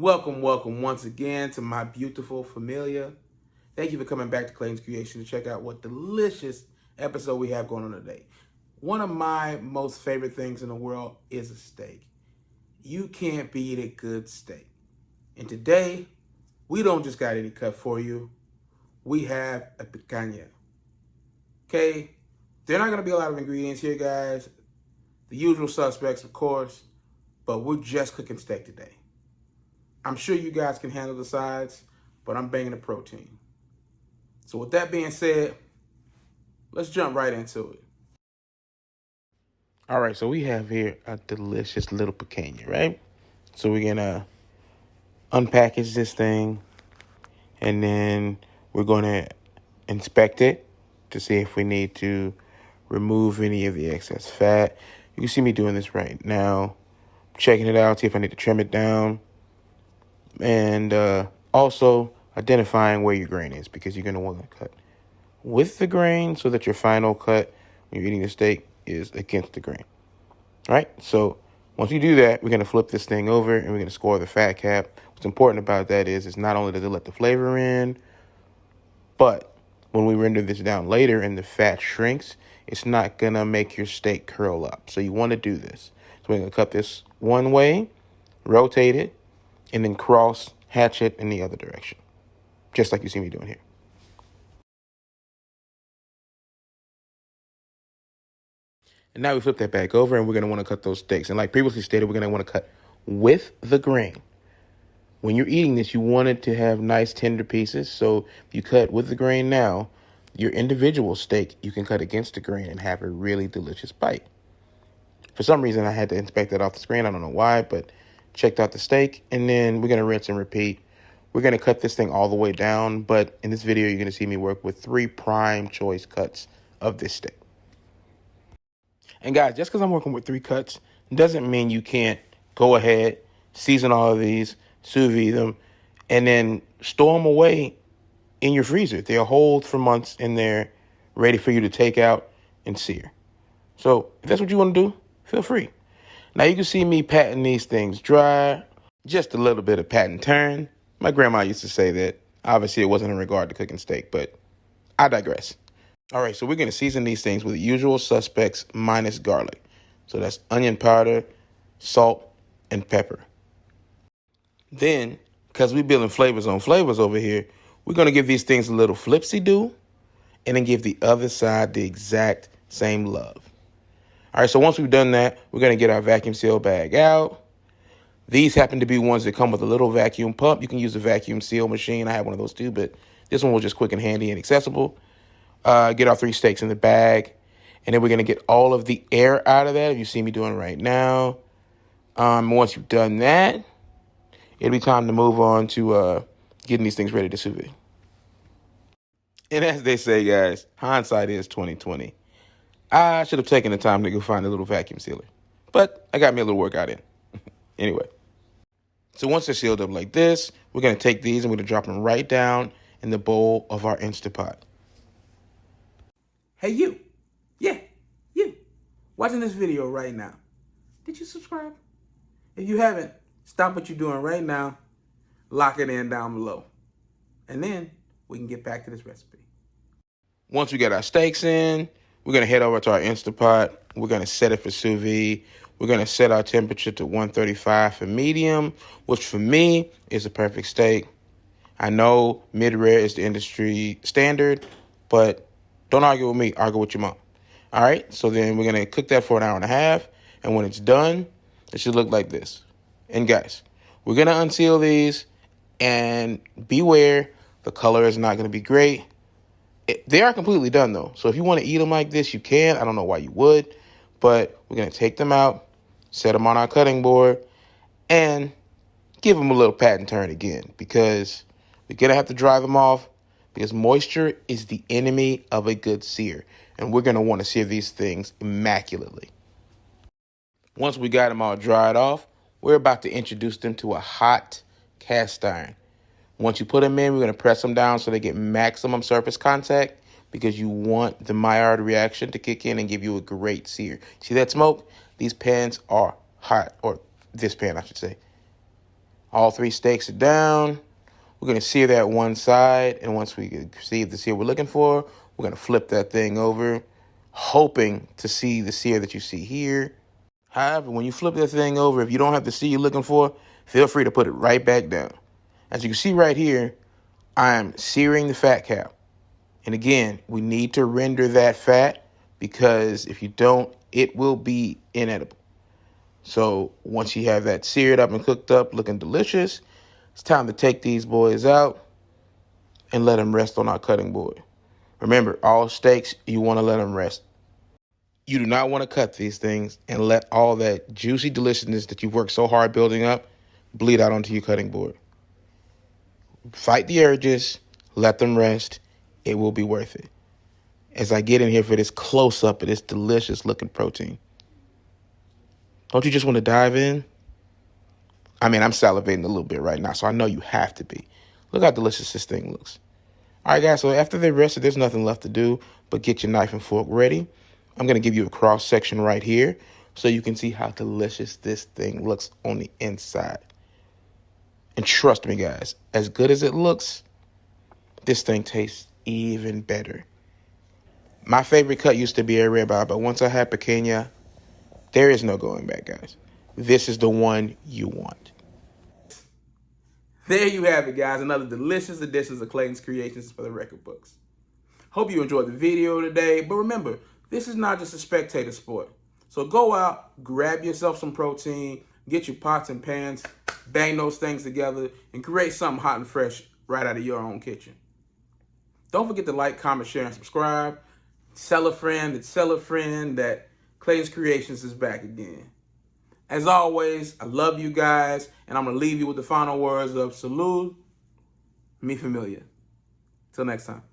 Welcome once again to my beautiful familia. Thank you for coming back to Clayton's Creation to check out what delicious episode we have going on today. One of my most favorite things in the world is a steak. You can't beat a good steak. And today, we don't just got any cut for you. We have a picanha. Okay? There are not going to be a lot of ingredients here, guys. The usual suspects, of course. But we're just cooking steak today. I'm sure you guys can handle the sides, but I'm banging the protein. So with that being said, let's jump right into it. All right, so we have here a delicious little picanha, right? So we're gonna unpackage this thing, and then we're gonna inspect it to see if we need to remove any of the excess fat. You can see me doing this right now, checking it out, see if I need to trim it down, and also identifying where your grain is, because you're going to want to cut with the grain so that your final cut when you're eating the steak is against the grain. All right, so once you do that, we're going to flip this thing over and we're going to score the fat cap. What's important about that is not only does it let the flavor in, but when we render this down later and the fat shrinks, it's not going to make your steak curl up. So you want to do this. So we're going to cut this one way, rotate it, and then cross hatch it in the other direction, just like you see me doing here. And now we flip that back over, and we're going to want to cut those steaks. And like previously stated, we're going to want to cut with the grain. When you're eating this, you want it to have nice tender pieces. So if you cut with the grain now, your individual steak, you can cut against the grain and have a really delicious bite. For some reason, I had to inspect that off the screen. I don't know why, but checked out the steak, and then we're going to rinse and repeat. We're going to cut this thing all the way down, but in this video, you're going to see me work with 3 prime choice cuts of this steak. And guys, just because I'm working with 3 cuts doesn't mean you can't go ahead, season all of these, sous vide them, and then store them away in your freezer. They'll hold for months in there, ready for you to take out and sear. So if that's what you want to do, feel free. Now you can see me patting these things dry, just a little bit of pat and turn. My grandma used to say that. Obviously, it wasn't in regard to cooking steak, but I digress. All right, so we're going to season these things with the usual suspects minus garlic. So that's onion powder, salt, and pepper. Then, because we're building flavors on flavors over here, we're going to give these things a little flipsy-do and then give the other side the exact same love. All right, so once we've done that, we're going to get our vacuum seal bag out. These happen to be ones that come with a little vacuum pump. You can use a vacuum seal machine. I have one of those too, but this one was just quick and handy and accessible. Get our 3 steaks in the bag, and then we're going to get all of the air out of that, you see me doing right now. Once you've done that, it'll be time to move on to getting these things ready to sous vide. And as they say, guys, hindsight is 20/20. I should have taken the time to go find a little vacuum sealer, but I got me a little workout in. Anyway, so once they're sealed up like this, we're going to take these and we're going to drop them right down in the bowl of our Instapot. Hey, you. Yeah, you. Watching this video right now. Did you subscribe? If you haven't, stop what you're doing right now. Lock it in down below. And then we can get back to this recipe. Once we get our steaks in, we're going to head over to our Instapot. We're going to set it for sous vide. We're going to set our temperature to 135 for medium, which for me is a perfect steak. I know mid-rare is the industry standard, but don't argue with me. Argue with your mom. All right, so then we're going to cook that for an hour and a half, and when it's done, it should look like this. And guys, we're going to unseal these, and beware, the color is not going to be great. They are completely done, though. So if you want to eat them like this, you can. I don't know why you would. But we're going to take them out, set them on our cutting board, and give them a little pat and turn again. Because we're going to have to dry them off. Because moisture is the enemy of a good sear. And we're going to want to sear these things immaculately. Once we got them all dried off, we're about to introduce them to a hot cast iron. Once you put them in, we're going to press them down so they get maximum surface contact, because you want the Maillard reaction to kick in and give you a great sear. See that smoke? These pans are hot, or this pan, I should say. All 3 steaks are down. We're going to sear that one side, and once we see the sear we're looking for, we're going to flip that thing over, hoping to see the sear that you see here. However, when you flip that thing over, if you don't have the sear you're looking for, feel free to put it right back down. As you can see right here, I'm searing the fat cap. And again, we need to render that fat because if you don't, it will be inedible. So once you have that seared up and cooked up, looking delicious, it's time to take these boys out and let them rest on our cutting board. Remember, all steaks, you want to let them rest. You do not want to cut these things and let all that juicy deliciousness that you've worked so hard building up bleed out onto your cutting board. Fight the urges, let them rest. It will be worth it. As I get in here for this close-up of this delicious looking protein. Don't you just want to dive in? I mean, I'm salivating a little bit right now, so I know you have to be. Look how delicious this thing looks. All right, guys, so after they're rested, there's nothing left to do but get your knife and fork ready. I'm going to give you a cross section right here so you can see how delicious this thing looks on the inside. And trust me, guys, as good as it looks, this thing tastes even better. My favorite cut used to be a ribeye, but once I had picanha, there is no going back, guys. This is the one you want. There you have it, guys. Another delicious edition of Clayton's Creations for the record books. Hope you enjoyed the video today. But remember, this is not just a spectator sport. So go out, grab yourself some protein, get your pots and pans, bang those things together, and create something hot and fresh right out of your own kitchen. Don't forget to like, comment, share, and subscribe. Tell a friend that Clayton's Creations is back again. As always, I love you guys, and I'm going to leave you with the final words of salud, mi familia. Till next time.